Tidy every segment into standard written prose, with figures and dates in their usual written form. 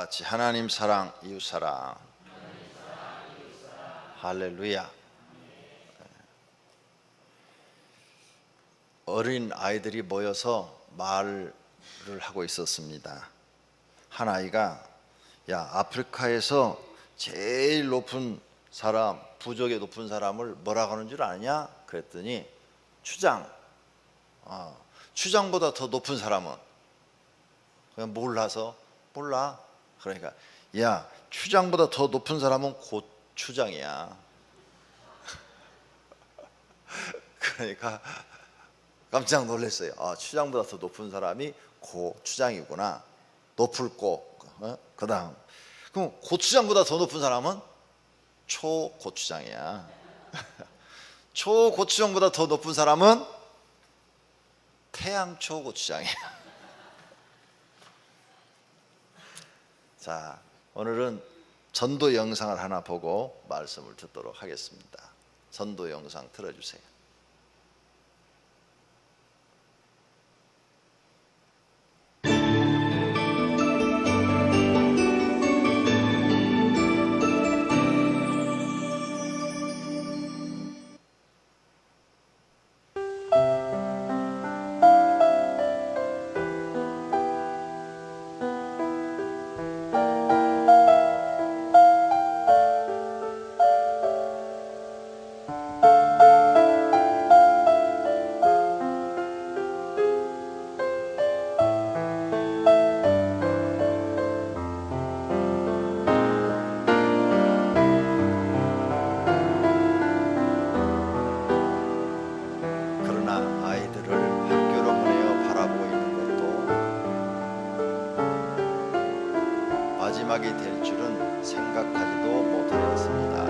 같이 하나님 사랑, 이웃 사랑. 할렐루야. 어린 아이들이 모여서 말을 하고 있었습니다. 한 아이가 야, 아프리카에서 제일 높은 사람, 부족의 높은 사람을 뭐라고 하는 줄 아냐? 그랬더니 추장. 추장보다 더 높은 사람은 그냥 몰라서 몰라. 그러니까 야, 추장보다 더 높은 사람은 고추장이야. 그러니까 깜짝 놀랐어요. 추장보다 더 높은 사람이 고추장이구나. 높을 고. 그다음 그럼 고추장보다 더 높은 사람은 초고추장이야. 초고추장보다 더 높은 사람은 태양초고추장이야. 자, 오늘은 전도 영상을 하나 보고 말씀을 듣도록 하겠습니다. 전도 영상 틀어주세요. 마지막이 될 줄은 생각하지도 못하였습니다.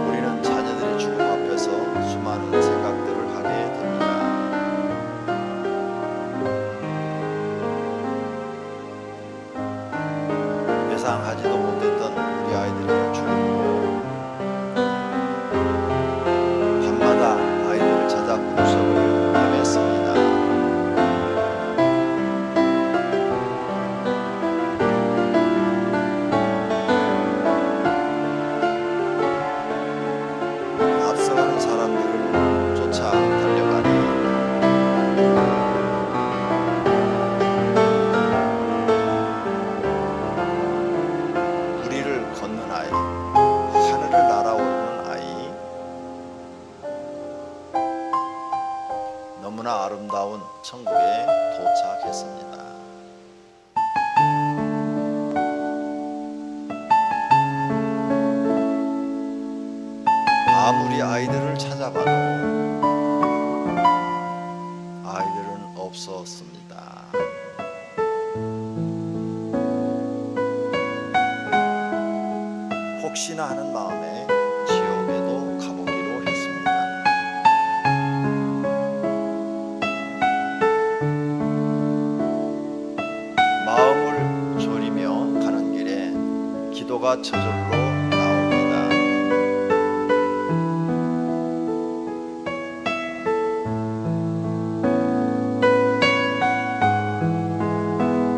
우리는 자녀들의 죽음 앞에서 수많은 생각들을 하게 됩니다. 예상하지도 못했던 우리 아이들의 죽음으로 아이들을 찾아 구석을 헤맸습니다. 앞서가는 사람들을 쫓아 달려가니 우리를 걷는 아이, 하늘을 날아오르는 아이, 너무나 아름다운 천국에 도착했습니다. 아무리 아이들을 찾아봐도 아이들은 없었습니다. 혹시나 하는 마음에 지옥에도 가보기로 했습니다. 마음을 졸이며 가는 길에 기도가 저절로 나옵니다.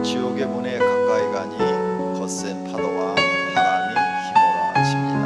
지옥의 문에 가까이 가니 거센 파도와 바람이 휘몰아칩니다.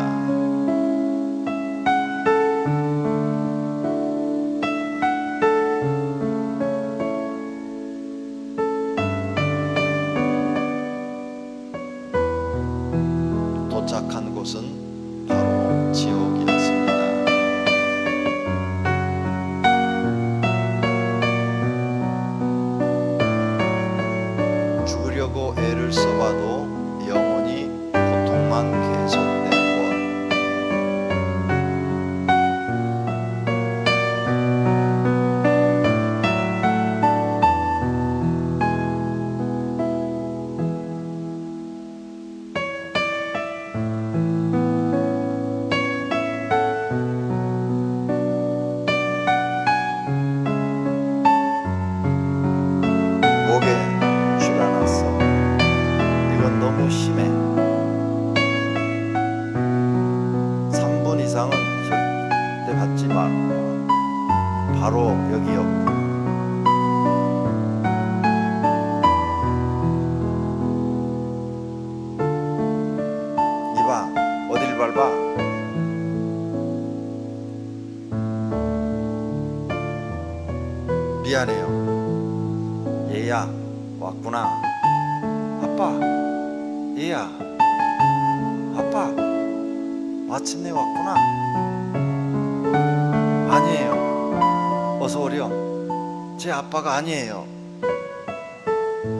대 받지 말고 바로 여기였고, 이봐 어딜 밟아? 미안해요. 얘야 왔구나. 아빠, 얘야, 아빠, 마침내 왔구나. 아니에요. 어서 오렴. 제 아빠가 아니에요.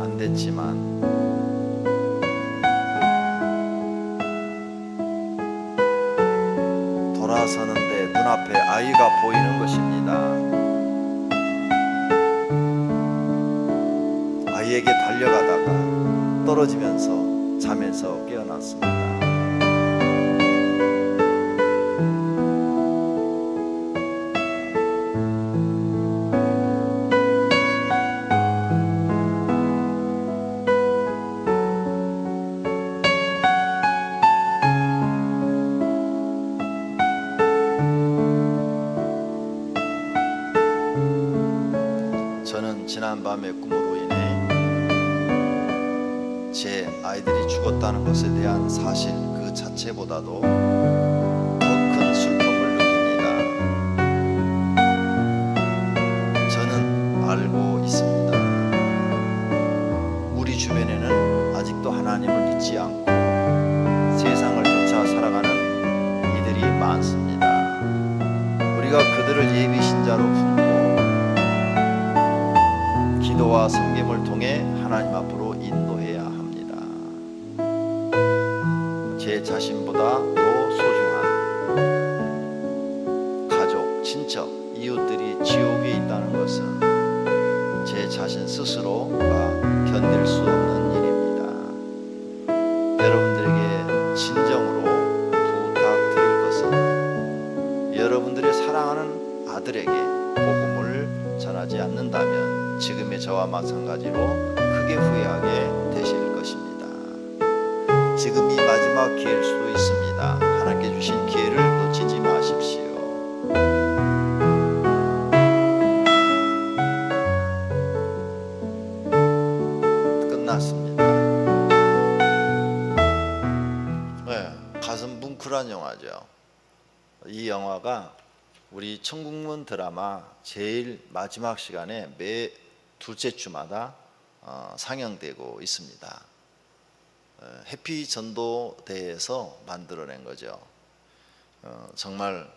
안 됐지만 돌아서는데 눈앞에 아이가 보이는 것입니다. 아이에게 달려가다가 떨어지면서 잠에서 깨어났습니다. 저는 지난밤의 꿈으로 인해 제 아이들이 죽었다는 것에 대한 사실 그 자체보다도 더 큰 슬픔을 느낍니다. 저는 알고 있습니다. 우리 주변에는 아직도 하나님을 믿지 않고 세상을 쫓아 살아가는 이들이 많습니다. 우리가 그들을 예비 신자로 품고 기도와 섬김을 통해 하나님 앞으로 인도해야 합니다. 제 자신보다 더 소중한 가족, 친척, 이웃들이 지옥에 있다는 것은 제 자신 스스로가 견딜 수 없는 일입니다. 여러분들에게 진정으로 부탁드릴 것은 여러분들의 사랑하는 아들에게 복음을 전하지 않는다면 지금의 저와 마찬가지로 크게 후회하게 되실 것입니다. 지금이 마지막 기회일 수도 있습니다. 하나님께 주신 기회를 놓치지 마십시오. 끝났습니다. 네, 가슴 뭉클한 영화죠. 이 영화가 우리 천국문 드라마 제일 마지막 시간에 매 둘째 주마다 상영되고 있습니다. 해피 전도대에서 만들어낸 거죠. 정말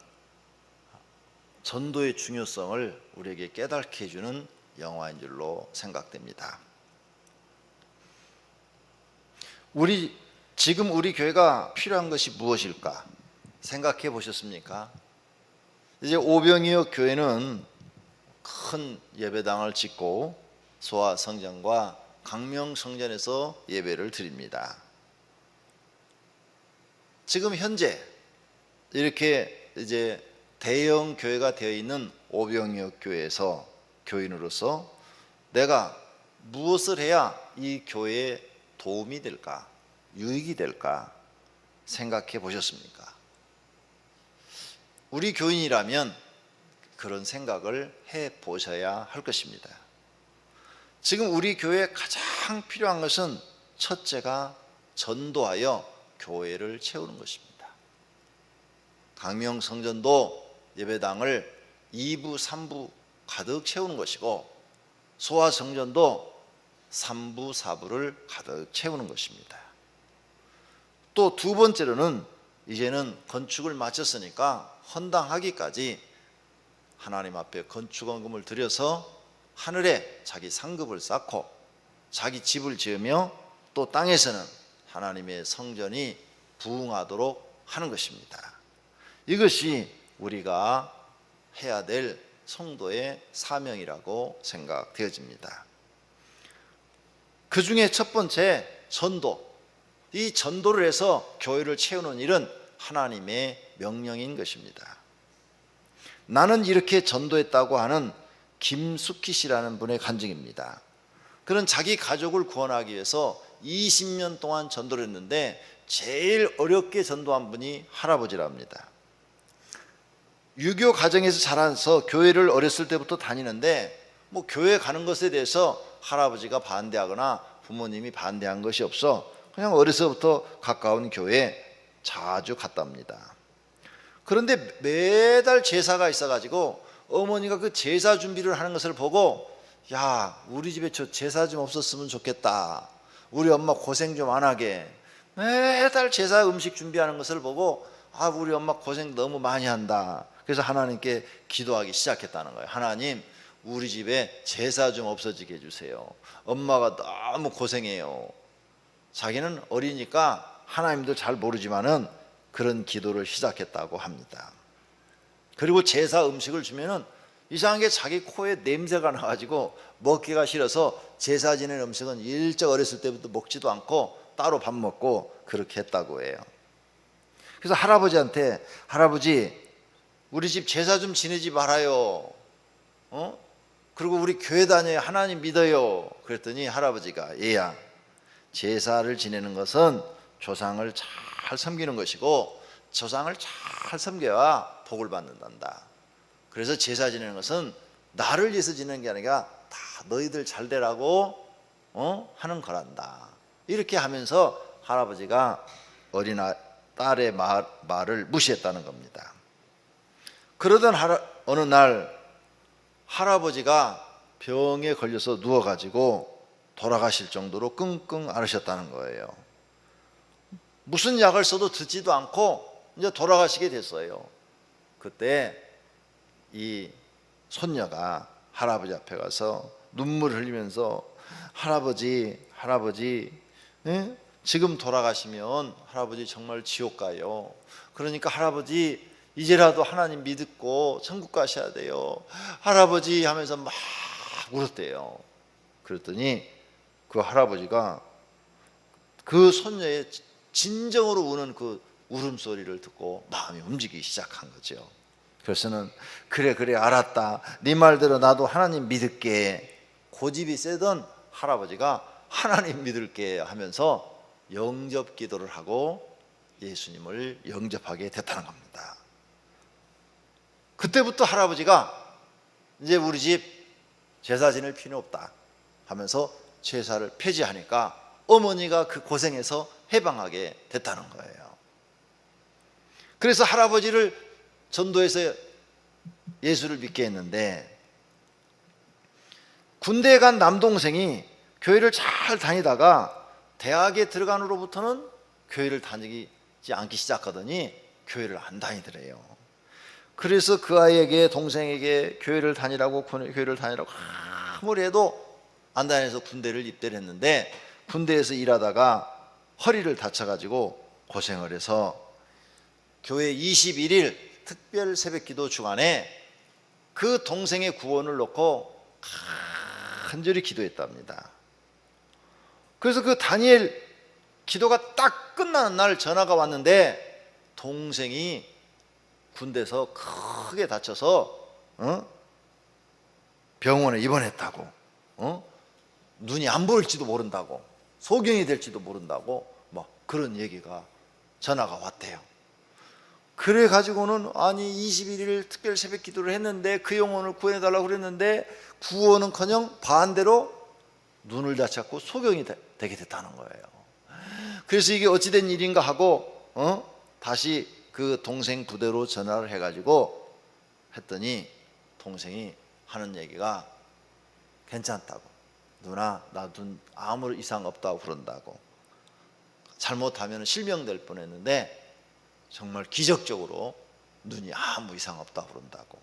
전도의 중요성을 우리에게 깨닫게 해주는 영화인 줄로 생각됩니다. 지금 우리 교회가 필요한 것이 무엇일까 생각해 보셨습니까? 이제 오병이어 교회는 큰 예배당을 짓고 소아 성전과 강명 성전에서 예배를 드립니다. 지금 현재 이렇게 이제 대형 교회가 되어 있는 오병이어 교회에서 교인으로서 내가 무엇을 해야 이 교회에 도움이 될까, 유익이 될까 생각해 보셨습니까? 우리 교인이라면 그런 생각을 해 보셔야 할 것입니다. 지금 우리 교회에 가장 필요한 것은 첫째가 전도하여 교회를 채우는 것입니다. 강명성전도 예배당을 2부, 3부 가득 채우는 것이고 소아성전도 3부, 4부를 가득 채우는 것입니다. 또 두 번째로는 이제는 건축을 마쳤으니까 헌당하기까지 하나님 앞에 건축원금을 들여서 하늘에 자기 상급을 쌓고 자기 집을 지으며 또 땅에서는 하나님의 성전이 부흥하도록 하는 것입니다. 이것이 우리가 해야 될 성도의 사명이라고 생각되어집니다. 그 중에 첫 번째 전도, 이 전도를 해서 교회를 채우는 일은 하나님의 명령인 것입니다. 나는 이렇게 전도했다고 하는 김숙희 씨라는 분의 간증입니다. 그는 자기 가족을 구원하기 위해서 20년 동안 전도를 했는데 제일 어렵게 전도한 분이 할아버지랍니다. 유교 가정에서 자라서 교회를 어렸을 때부터 다니는데 뭐 교회 가는 것에 대해서 할아버지가 반대하거나 부모님이 반대한 것이 없어 그냥 어려서부터 가까운 교회에 자주 갔답니다. 그런데 매달 제사가 있어가지고 어머니가 그 제사 준비를 하는 것을 보고 야, 우리 집에 저 제사 좀 없었으면 좋겠다. 우리 엄마 고생 좀 안 하게. 매달 제사 음식 준비하는 것을 보고 아, 우리 엄마 고생 너무 많이 한다. 그래서 하나님께 기도하기 시작했다는 거예요. 하나님, 우리 집에 제사 좀 없어지게 해주세요. 엄마가 너무 고생해요. 자기는 어리니까 하나님도 잘 모르지만은 그런 기도를 시작했다고 합니다. 그리고 제사 음식을 주면은 이상하게 자기 코에 냄새가 나가지고 먹기가 싫어서 제사 지낸 음식은 일찍 어렸을 때부터 먹지도 않고 따로 밥 먹고 그렇게 했다고 해요. 그래서 할아버지한테 할아버지 우리 집 제사 좀 지내지 말아요. 그리고 우리 교회 다녀요. 하나님 믿어요. 그랬더니 할아버지가 얘야 제사를 지내는 것은 조상을 잘 섬기는 것이고 조상을 잘 섬겨야 복을 받는단다. 그래서 제사 지내는 것은 나를 위해서 지내는 게 아니라 다 너희들 잘 되라고 하는 거란다. 이렇게 하면서 할아버지가 어린 딸의 말을 무시했다는 겁니다. 그러던 어느 날 할아버지가 병에 걸려서 누워가지고 돌아가실 정도로 끙끙 앓으셨다는 거예요. 무슨 약을 써도 듣지도 않고 이제 돌아가시게 됐어요. 그때 이 손녀가 할아버지 앞에 가서 눈물을 흘리면서 할아버지 지금 돌아가시면 할아버지 정말 지옥 가요. 그러니까 할아버지 이제라도 하나님 믿고 천국 가셔야 돼요. 할아버지 하면서 막 울었대요. 그랬더니 그 할아버지가 그 손녀의 진정으로 우는 그 울음소리를 듣고 마음이 움직이기 시작한 거죠. 그래서는 그래 알았다. 네 말대로 나도 하나님 믿을게. 고집이 세던 할아버지가 하나님 믿을게 하면서 영접 기도를 하고 예수님을 영접하게 됐다는 겁니다. 그때부터 할아버지가 이제 우리 집 제사 지낼 필요 없다 하면서 제사를 폐지하니까 어머니가 그 고생에서 해방하게 됐다는 거예요. 그래서 할아버지를 전도해서 예수를 믿게 했는데 군대에 간 남동생이 교회를 잘 다니다가 대학에 들어간 후로부터는 교회를 다니지 않기 시작하더니 교회를 안 다니더래요. 그래서 그 아이에게 동생에게 교회를 다니라고 아무리 해도 안 다녀서 군대를 입대를 했는데 군대에서 일하다가 허리를 다쳐가지고 고생을 해서 교회 21일 특별 새벽기도 주간에 그 동생의 구원을 놓고 간절히 기도했답니다. 그래서 그 다니엘 기도가 딱 끝나는 날 전화가 왔는데 동생이 군대에서 크게 다쳐서 병원에 입원했다고, 눈이 안 보일지도 모른다고, 소경이 될지도 모른다고 뭐 그런 얘기가 전화가 왔대요. 그래 가지고는 아니 21일 특별 새벽 기도를 했는데 그 영혼을 구해달라고 그랬는데 구원은커녕 반대로 눈을 다쳤고 소경이 되게 됐다는 거예요. 그래서 이게 어찌된 일인가 하고 다시 그 동생 부대로 전화를 해가지고 했더니 동생이 하는 얘기가 괜찮다고, 누나 나 눈 아무 이상 없다고 그런다고, 잘못하면 실명될 뻔했는데 정말 기적적으로 눈이 아무 이상 없다고 그런다고.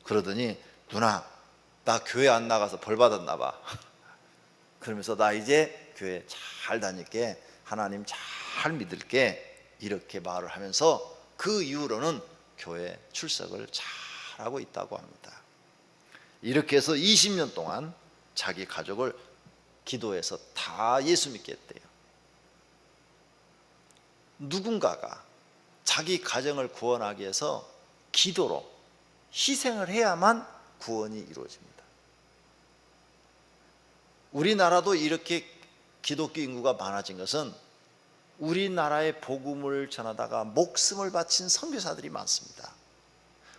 그러더니 누나 나 교회 안 나가서 벌 받았나 봐. 그러면서 나 이제 교회 잘 다닐게, 하나님 잘 믿을게, 이렇게 말을 하면서 그 이후로는 교회 출석을 잘하고 있다고 합니다. 이렇게 해서 20년 동안 자기 가족을 기도해서 다 예수 믿게 했대요. 누군가가 자기 가정을 구원하기 위해서 기도로 희생을 해야만 구원이 이루어집니다. 우리나라도 이렇게 기독교 인구가 많아진 것은 우리나라의 복음을 전하다가 목숨을 바친 선교사들이 많습니다.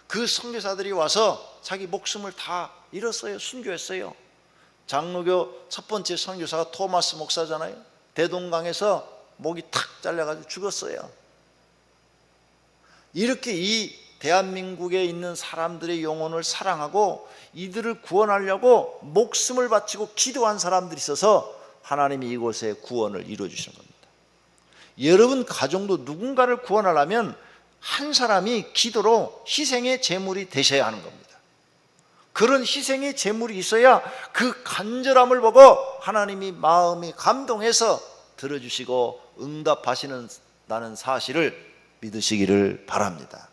그 선교사들이 와서 자기 목숨을 다 잃었어요. 순교했어요. 장로교 첫 번째 선교사가 토마스 목사잖아요. 대동강에서 목이 탁 잘려가지고 죽었어요. 이렇게 이 대한민국에 있는 사람들의 영혼을 사랑하고 이들을 구원하려고 목숨을 바치고 기도한 사람들이 있어서 하나님이 이곳에 구원을 이루어주시는 겁니다. 여러분 가정도 누군가를 구원하려면 한 사람이 기도로 희생의 제물이 되셔야 하는 겁니다. 그런 희생의 제물이 있어야 그 간절함을 보고 하나님이 마음이 감동해서 들어주시고 응답하시는다는 사실을 믿으시기를 바랍니다.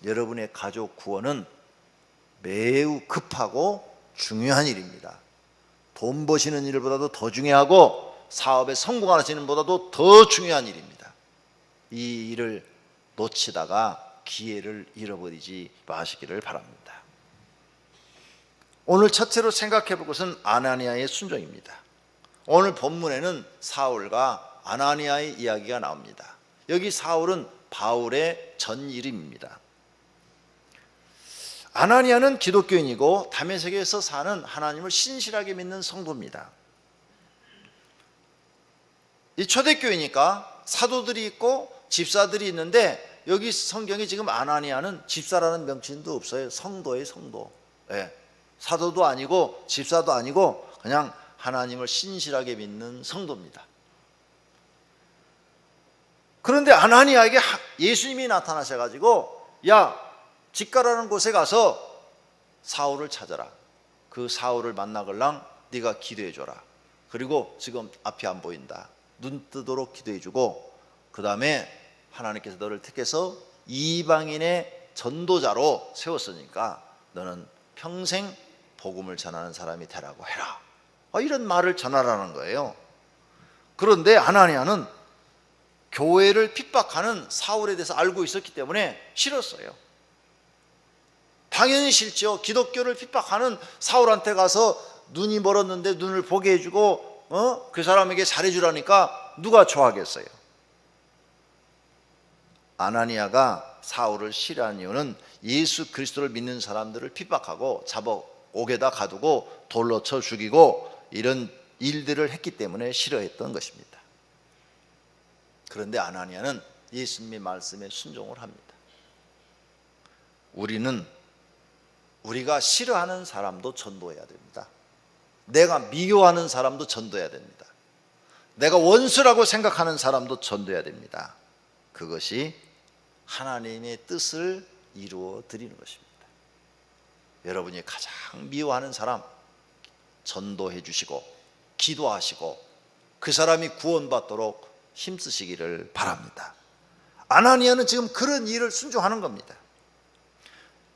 여러분의 가족 구원은 매우 급하고 중요한 일입니다. 돈 버시는 일보다도 더 중요하고 사업에 성공하시는 일보다도 더 중요한 일입니다. 이 일을 놓치다가 기회를 잃어버리지 마시기를 바랍니다. 오늘 첫째로 생각해 볼 것은 아나니아의 순종입니다. 오늘 본문에는 사울과 아나니아의 이야기가 나옵니다. 여기 사울은 바울의 전이름입니다. 아나니아는 기독교인이고 다메섹에서 사는 하나님을 신실하게 믿는 성도입니다. 이 초대교회니까 사도들이 있고 집사들이 있는데 여기 성경에 지금 아나니아는 집사라는 명칭도 없어요. 성도예요, 성도. 네. 사도도 아니고 집사도 아니고 그냥 하나님을 신실하게 믿는 성도입니다. 그런데 아나니아에게 예수님이 나타나셔가지고 야, 직가라는 곳에 가서 사울을 찾아라. 그 사울을 만나걸랑 네가 기도해줘라. 그리고 지금 앞이 안 보인다. 눈 뜨도록 기도해주고 그 다음에 하나님께서 너를 택해서 이방인의 전도자로 세웠으니까 너는 평생 복음을 전하는 사람이 되라고 해라. 이런 말을 전하라는 거예요. 그런데 아나니아는 교회를 핍박하는 사울에 대해서 알고 있었기 때문에 싫었어요. 당연히 싫죠. 기독교를 핍박하는 사울한테 가서 눈이 멀었는데 눈을 보게 해주고 그 사람에게 잘해주라니까 누가 좋아하겠어요. 아나니아가 사울을 싫어하는 이유는 예수 그리스도를 믿는 사람들을 핍박하고 잡아 옥에다 가두고 돌로 쳐 죽이고 이런 일들을 했기 때문에 싫어했던 것입니다. 그런데 아나니아는 예수님의 말씀에 순종을 합니다. 우리가 싫어하는 사람도 전도해야 됩니다. 내가 미워하는 사람도 전도해야 됩니다. 내가 원수라고 생각하는 사람도 전도해야 됩니다. 그것이 하나님의 뜻을 이루어 드리는 것입니다. 여러분이 가장 미워하는 사람 전도해 주시고 기도하시고 그 사람이 구원받도록 힘쓰시기를 바랍니다. 아나니아는 지금 그런 일을 순종하는 겁니다.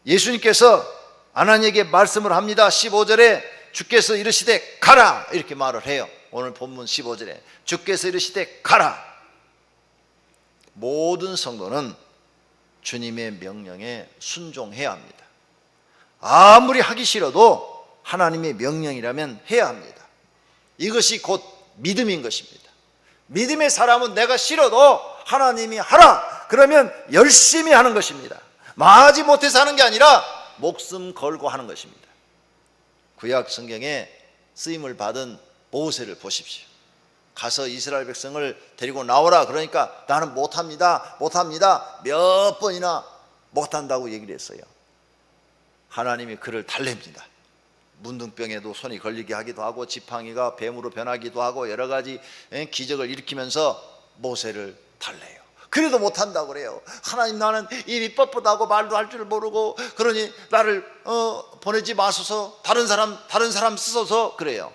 예수님께서 아나니아에게 말씀을 합니다. 15절에 주께서 이르시되 가라 이렇게 말을 해요. 오늘 본문 15절에 주께서 이르시되 가라. 모든 성도는 주님의 명령에 순종해야 합니다. 아무리 하기 싫어도 하나님의 명령이라면 해야 합니다. 이것이 곧 믿음인 것입니다. 믿음의 사람은 내가 싫어도 하나님이 하라 그러면 열심히 하는 것입니다. 마지 못해서 하는 게 아니라 목숨 걸고 하는 것입니다. 구약 성경에 쓰임을 받은 모세를 보십시오. 가서 이스라엘 백성을 데리고 나오라 그러니까 나는 못합니다 몇 번이나 못한다고 얘기를 했어요. 하나님이 그를 달랩니다. 문둥병에도 손이 걸리게 하기도 하고 지팡이가 뱀으로 변하기도 하고 여러 가지 기적을 일으키면서 모세를 달래요. 그래도 못한다고 그래요. 하나님 나는 입이 뻣뻣하고 말도 할 줄 모르고 그러니 나를 보내지 마소서 다른 사람 쓰소서 그래요.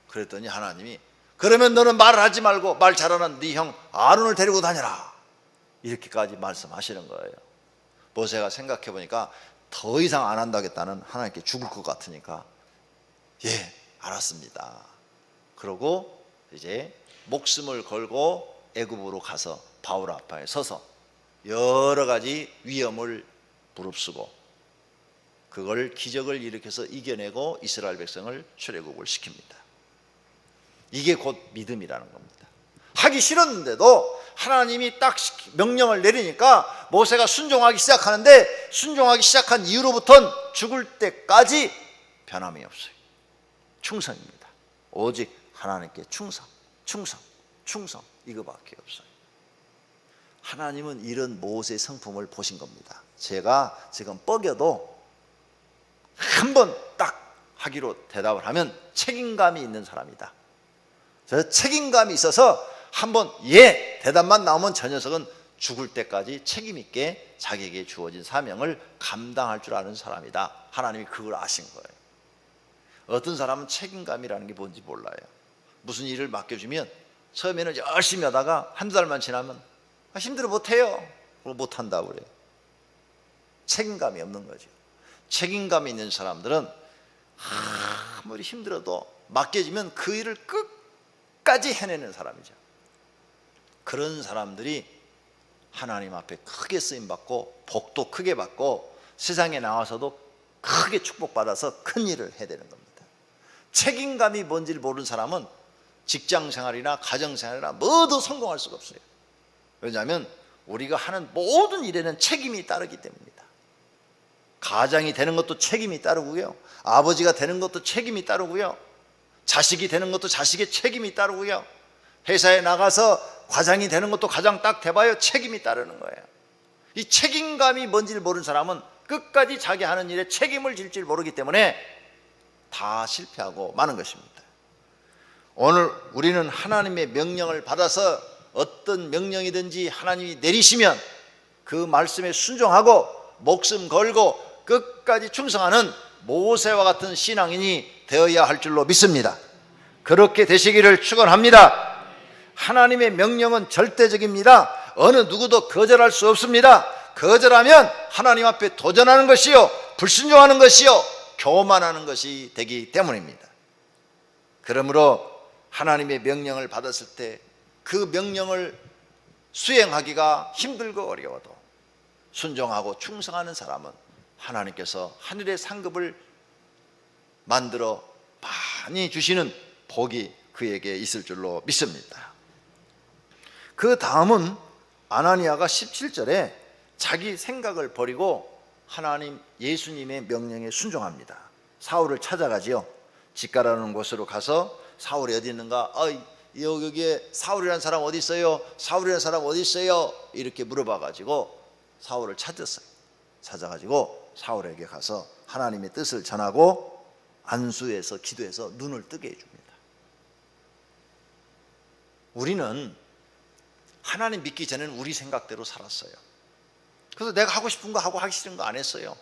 그랬더니 하나님이 그러면 너는 말을 하지 말고 말 잘하는 네 형 아론을 데리고 다녀라 이렇게까지 말씀하시는 거예요. 모세가 생각해 보니까 더 이상 안 한다겠다는 하나님께 죽을 것 같으니까 예 알았습니다. 그러고 이제 목숨을 걸고 애굽으로 가서 바울 앞에 서서 여러 가지 위험을 무릅쓰고 그걸 기적을 일으켜서 이겨내고 이스라엘 백성을 출애굽을 시킵니다. 이게 곧 믿음이라는 겁니다. 하기 싫었는데도 하나님이 딱 명령을 내리니까 모세가 순종하기 시작하는데 순종하기 시작한 이후로부터는 죽을 때까지 변함이 없어요. 충성입니다. 오직 하나님께 충성, 충성, 충성, 이거밖에 없어요. 하나님은 이런 모세의 성품을 보신 겁니다. 제가 지금 뻐겨도 한 번 딱 하기로 대답을 하면 책임감이 있는 사람이다. 저 책임감이 있어서 한번 예 대답만 나오면 저 녀석은 죽을 때까지 책임 있게 자기에게 주어진 사명을 감당할 줄 아는 사람이다. 하나님이 그걸 아신 거예요. 어떤 사람은 책임감이라는 게 뭔지 몰라요. 무슨 일을 맡겨주면 처음에는 열심히 하다가 한두 달만 지나면 힘들어 못해요. 못한다고 그래요. 책임감이 없는 거죠. 책임감이 있는 사람들은 아무리 힘들어도 맡겨지면 그 일을 끝까지 해내는 사람이죠. 그런 사람들이 하나님 앞에 크게 쓰임받고 복도 크게 받고 세상에 나와서도 크게 축복받아서 큰 일을 해야 되는 겁니다. 책임감이 뭔지를 모르는 사람은 직장생활이나 가정생활이나 뭐도 성공할 수가 없어요. 왜냐하면 우리가 하는 모든 일에는 책임이 따르기 때문입니다. 가장이 되는 것도 책임이 따르고요, 아버지가 되는 것도 책임이 따르고요, 자식이 되는 것도 자식의 책임이 따르고요, 회사에 나가서 과장이 되는 것도 과장 딱 돼봐요 책임이 따르는 거예요. 이 책임감이 뭔지를 모르는 사람은 끝까지 자기 하는 일에 책임을 질 줄 모르기 때문에 다 실패하고 마는 것입니다. 오늘 우리는 하나님의 명령을 받아서 어떤 명령이든지 하나님이 내리시면 그 말씀에 순종하고 목숨 걸고 끝까지 충성하는 모세와 같은 신앙인이 되어야 할 줄로 믿습니다. 그렇게 되시기를 축원합니다. 하나님의 명령은 절대적입니다. 어느 누구도 거절할 수 없습니다. 거절하면 하나님 앞에 도전하는 것이요, 불순종하는 것이요, 교만하는 것이 되기 때문입니다. 그러므로 하나님의 명령을 받았을 때 그 명령을 수행하기가 힘들고 어려워도 순종하고 충성하는 사람은 하나님께서 하늘의 상급을 만들어 많이 주시는 복이 그에게 있을 줄로 믿습니다. 그 다음은 아나니아가 17절에 자기 생각을 버리고 하나님 예수님의 명령에 순종합니다. 사울을 찾아가지요. 직가라는 곳으로 가서 사울이 어디 있는가? 여기에 사울이라는 사람 어디 있어요? 사울이라는 사람 어디 있어요? 이렇게 물어봐가지고 사울을 찾았어요. 찾아가지고 사울에게 가서 하나님의 뜻을 전하고 안수해서 기도해서 눈을 뜨게 해줍니다. 우리는 하나님 믿기 전에는 우리 생각대로 살았어요. 그래서 내가 하고 싶은 거 하고 하기 싫은 거 안 했어요.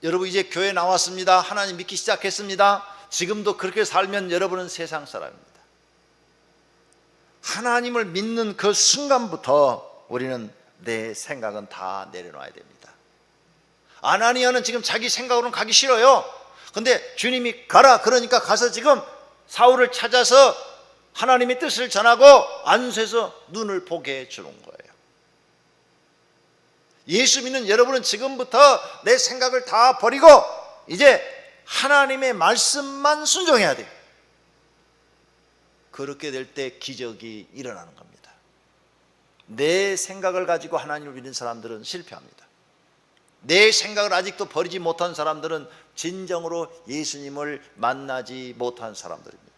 여러분 이제 교회 나왔습니다. 하나님 믿기 시작했습니다. 지금도 그렇게 살면 여러분은 세상 사람입니다. 하나님을 믿는 그 순간부터 우리는 내 생각은 다 내려놔야 됩니다. 아나니아는 지금 자기 생각으로는 가기 싫어요. 근데 주님이 가라 그러니까 가서 지금 사울을 찾아서 하나님의 뜻을 전하고 안수해서 눈을 보게 해주는 거예요. 예수 믿는 여러분은 지금부터 내 생각을 다 버리고 이제 하나님의 말씀만 순종해야 돼요. 그렇게 될 때 기적이 일어나는 겁니다. 내 생각을 가지고 하나님을 믿는 사람들은 실패합니다. 내 생각을 아직도 버리지 못한 사람들은 진정으로 예수님을 만나지 못한 사람들입니다.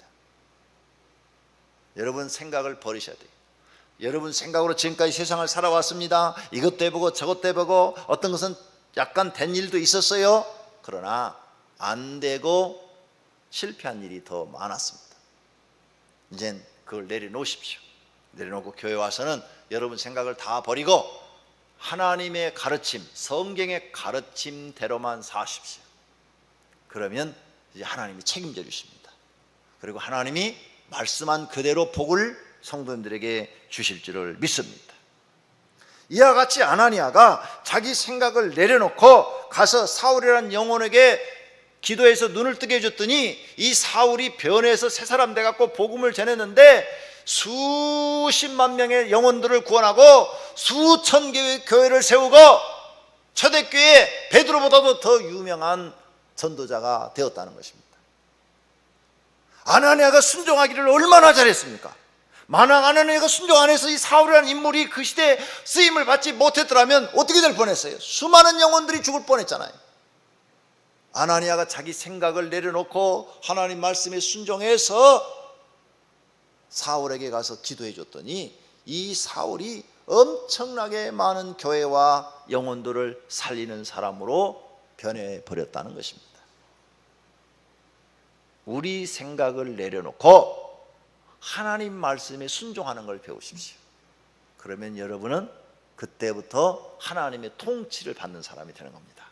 여러분 생각을 버리셔야 돼요. 여러분 생각으로 지금까지 세상을 살아왔습니다. 이것도 해보고 저것도 해보고 어떤 것은 약간 된 일도 있었어요. 그러나 안 되고 실패한 일이 더 많았습니다. 이젠 그걸 내려놓으십시오. 내려놓고 교회 와서는 여러분 생각을 다 버리고 하나님의 가르침, 성경의 가르침대로만 사십시오. 그러면 이제 하나님이 책임져 주십니다. 그리고 하나님이 말씀한 그대로 복을 성도님들에게 주실 줄을 믿습니다. 이와 같이 아나니아가 자기 생각을 내려놓고 가서 사울이라는 영혼에게 기도해서 눈을 뜨게 해줬더니 이 사울이 변해서 새 사람 돼갖고 복음을 전했는데 수십만 명의 영혼들을 구원하고 수천 개의 교회를 세우고 초대교회 베드로보다도 더 유명한 전도자가 되었다는 것입니다. 아나니아가 순종하기를 얼마나 잘했습니까? 만약 아나니아가 순종 안 해서 이 사울이라는 인물이 그 시대에 쓰임을 받지 못했더라면 어떻게 될 뻔했어요? 수많은 영혼들이 죽을 뻔했잖아요. 아나니아가 자기 생각을 내려놓고 하나님 말씀에 순종해서 사울에게 가서 기도해 줬더니 이 사울이 엄청나게 많은 교회와 영혼들을 살리는 사람으로 변해버렸다는 것입니다. 우리 생각을 내려놓고 하나님 말씀에 순종하는 걸 배우십시오. 그러면 여러분은 그때부터 하나님의 통치를 받는 사람이 되는 겁니다.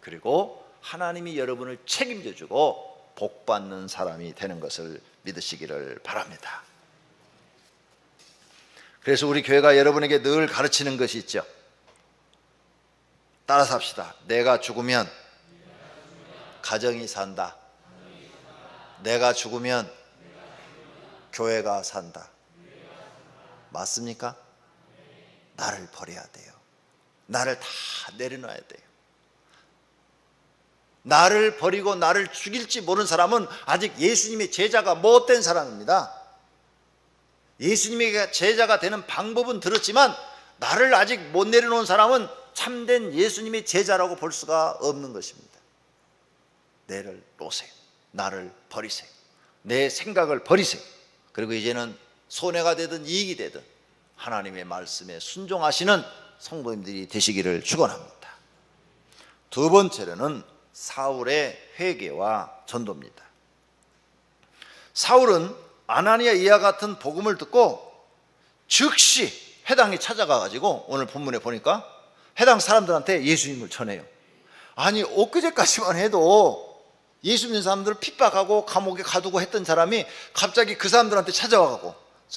그리고 하나님이 여러분을 책임져 주고 복받는 사람이 되는 것을 믿으시기를 바랍니다. 그래서 우리 교회가 여러분에게 늘 가르치는 것이 있죠. 따라서 합시다. 내가 죽으면 가정이 산다. 내가 죽으면 교회가 산다. 맞습니까? 나를 버려야 돼요. 나를 다 내려놔야 돼요. 나를 버리고 나를 죽일지 모르는 사람은 아직 예수님의 제자가 못된 사람입니다. 예수님의 제자가 되는 방법은 들었지만 나를 아직 못 내려놓은 사람은 참된 예수님의 제자라고 볼 수가 없는 것입니다. 내를 놓으세요. 나를 버리세요. 내 생각을 버리세요. 그리고 이제는 손해가 되든 이익이 되든 하나님의 말씀에 순종하시는 성도님들이 되시기를 축원합니다. 두 번째로는 사울의 회개와 전도입니다. 사울은 아나니아 이와 같은 복음을 듣고 즉시 회당에 찾아가가지고 오늘 본문에 보니까 해당 사람들한테 예수님을 전해요. 아니 엊그제까지만 해도 예수 믿는 사람들을 핍박하고 감옥에 가두고 했던 사람이 갑자기 그 사람들한테 찾아와가고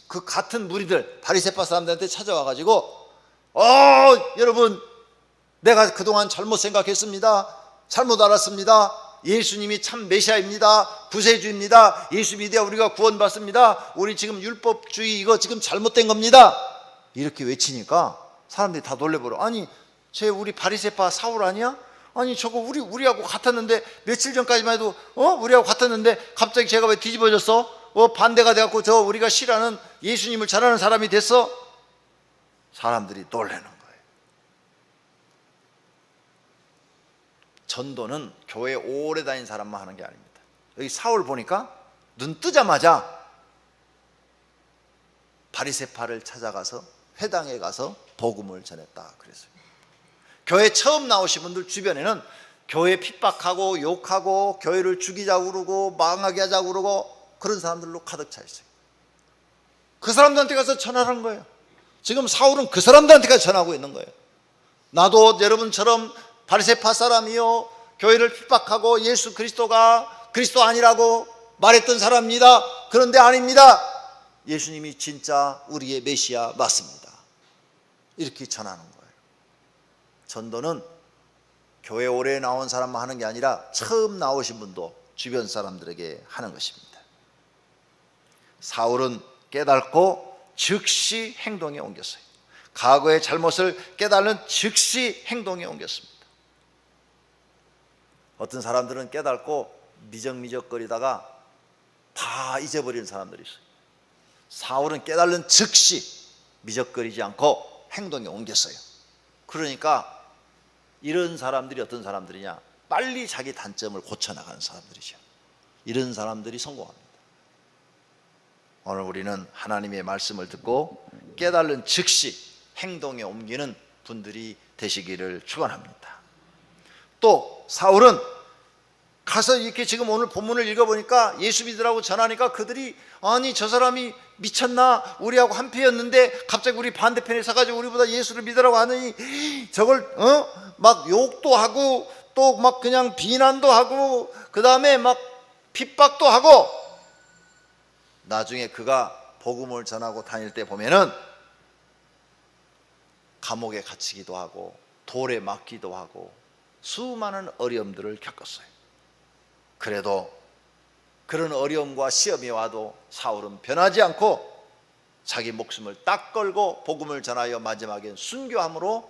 그 같은 무리들 바리새파 사람들한테 찾아와가지고 여러분 내가 그동안 잘못 생각했습니다. 잘못 알았습니다. 예수님이 참 메시아입니다. 구세주입니다. 예수 믿어야 우리가 구원받습니다. 우리 지금 율법주의 이거 지금 잘못된 겁니다. 이렇게 외치니까 사람들이 다 놀래버려. 아니 쟤 우리 바리새파 사울 아니야? 아니 저거 우리하고 같았는데 며칠 전까지만 해도 우리하고 같았는데 갑자기 제가 왜 뒤집어졌어? 반대가 돼갖고 저 우리가 싫어하는 예수님을 잘하는 사람이 됐어? 사람들이 놀라는 거예요. 전도는 교회 오래 다닌 사람만 하는 게 아닙니다. 여기 사울 보니까 눈 뜨자마자 바리새파를 찾아가서 회당에 가서 복음을 전했다 그랬어요. 교회 처음 나오신 분들 주변에는 교회 핍박하고 욕하고 교회를 죽이자고 그러고 망하게 하자고 그러고 그런 사람들로 가득 차 있어요. 그 사람들한테 가서 전하는 거예요. 지금 사울은 그 사람들한테 가서 전하고 있는 거예요. 나도 여러분처럼 바리새파 사람이요 교회를 핍박하고 예수 그리스도가 그리스도 아니라고 말했던 사람입니다. 그런데 아닙니다. 예수님이 진짜 우리의 메시아 맞습니다. 이렇게 전하는 거예요. 전도는 교회 오래 나온 사람만 하는 게 아니라 처음 나오신 분도 주변 사람들에게 하는 것입니다. 사울은 깨닫고 즉시 행동에 옮겼어요. 과거의 잘못을 깨달은 즉시 행동에 옮겼습니다. 어떤 사람들은 깨닫고 미적미적거리다가 다 잊어버리는 사람들이 있어요. 사울은 깨달은 즉시 미적거리지 않고 행동에 옮겼어요. 그러니까 이런 사람들이 어떤 사람들이냐? 빨리 자기 단점을 고쳐나가는 사람들이죠. 이런 사람들이 성공합니다. 오늘 우리는 하나님의 말씀을 듣고 깨달은 즉시 행동에 옮기는 분들이 되시기를 축원합니다. 또 사울은 가서 이렇게 지금 오늘 본문을 읽어보니까 예수 믿으라고 전하니까 그들이 아니 저 사람이 미쳤나? 우리하고 한패였는데 갑자기 우리 반대편에 서가지고 우리보다 예수를 믿으라고 하느니 저걸 막 욕도 하고 또 막 그냥 비난도 하고 그 다음에 막 핍박도 하고 나중에 그가 복음을 전하고 다닐 때 보면은 감옥에 갇히기도 하고 돌에 맞기도 하고 수많은 어려움들을 겪었어요. 그래도 그런 어려움과 시험이 와도 사울은 변하지 않고 자기 목숨을 딱 걸고 복음을 전하여 마지막엔 순교함으로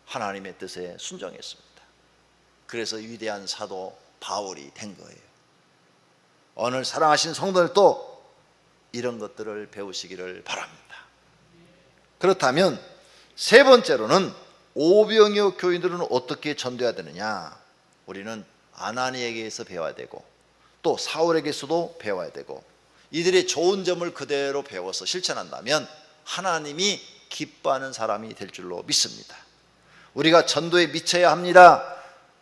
하나님의 뜻에 순종했습니다. 그래서 위대한 사도 바울이 된 거예요. 오늘 사랑하신 성도들도 이런 것들을 배우시기를 바랍니다. 그렇다면 세 번째로는 오병이어 교인들은 어떻게 전도해야 되느냐? 우리는 아나니에게서 배워야 되고 또 사울에게서도 배워야 되고 이들의 좋은 점을 그대로 배워서 실천한다면 하나님이 기뻐하는 사람이 될 줄로 믿습니다. 우리가 전도에 미쳐야 합니다.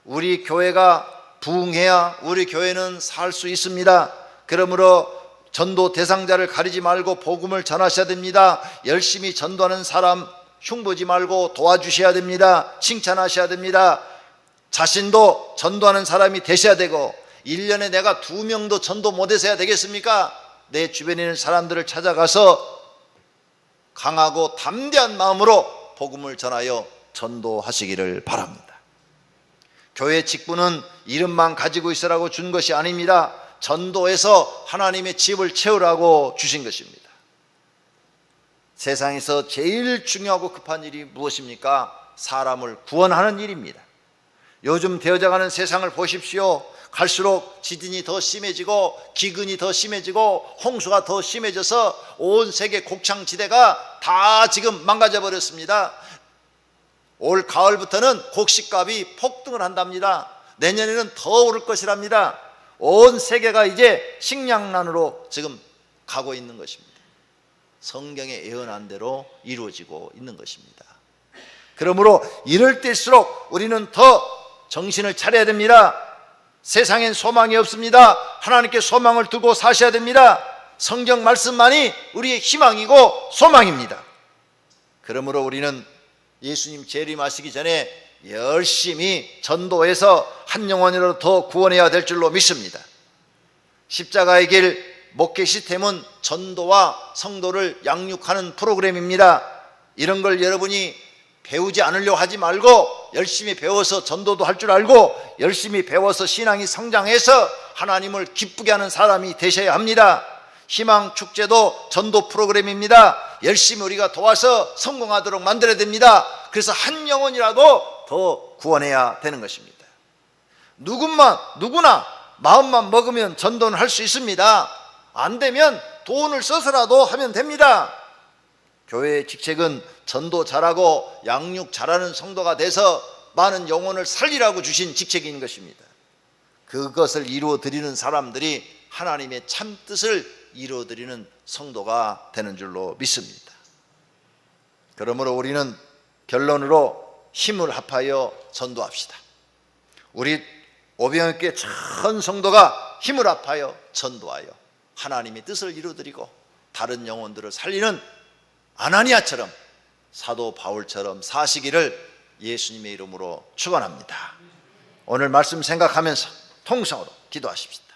우리 교회가 부흥해야 우리 교회는 살 수 있습니다. 그러므로 전도 대상자를 가리지 말고 복음을 전하셔야 됩니다. 열심히 전도하는 사람 흉보지 말고 도와주셔야 됩니다. 칭찬하셔야 됩니다. 자신도 전도하는 사람이 되셔야 되고 1년에 내가 2명도 전도 못해서야 되겠습니까? 내 주변에 있는 사람들을 찾아가서 강하고 담대한 마음으로 복음을 전하여 전도하시기를 바랍니다. 교회 직분은 이름만 가지고 있으라고 준 것이 아닙니다. 전도해서 하나님의 집을 채우라고 주신 것입니다. 세상에서 제일 중요하고 급한 일이 무엇입니까? 사람을 구원하는 일입니다. 요즘 되어져가는 세상을 보십시오. 갈수록 지진이 더 심해지고 기근이 더 심해지고 홍수가 더 심해져서 온 세계 곡창지대가 다 지금 망가져 버렸습니다. 올 가을부터는 곡식값이 폭등을 한답니다. 내년에는 더 오를 것이랍니다. 온 세계가 이제 식량난으로 지금 가고 있는 것입니다. 성경에 예언한 대로 이루어지고 있는 것입니다. 그러므로 이럴 때일수록 우리는 더 정신을 차려야 됩니다. 세상엔 소망이 없습니다. 하나님께 소망을 두고 사셔야 됩니다. 성경 말씀만이 우리의 희망이고 소망입니다. 그러므로 우리는 예수님 재림하시기 전에 열심히 전도해서 한 영혼이라도 더 구원해야 될 줄로 믿습니다. 십자가의 길 목회 시스템은 전도와 성도를 양육하는 프로그램입니다. 이런 걸 여러분이 배우지 않으려고 하지 말고 열심히 배워서 전도도 할 줄 알고 열심히 배워서 신앙이 성장해서 하나님을 기쁘게 하는 사람이 되셔야 합니다. 희망축제도 전도 프로그램입니다. 열심히 우리가 도와서 성공하도록 만들어야 됩니다. 그래서 한 영혼이라도 더 구원해야 되는 것입니다. 누구나 마음만 먹으면 전도는 할 수 있습니다. 안 되면 돈을 써서라도 하면 됩니다. 교회의 직책은 전도 잘하고 양육 잘하는 성도가 돼서 많은 영혼을 살리라고 주신 직책인 것입니다. 그것을 이루어드리는 사람들이 하나님의 참뜻을 이루어드리는 성도가 되는 줄로 믿습니다. 그러므로 우리는 결론으로 힘을 합하여 전도합시다. 우리 오병이어교회 전 성도가 힘을 합하여 전도하여 하나님의 뜻을 이루어드리고 다른 영혼들을 살리는 아나니아처럼 사도 바울처럼 사시기를 예수님의 이름으로 축원합니다. 오늘 말씀 생각하면서 통성으로 기도하십시다.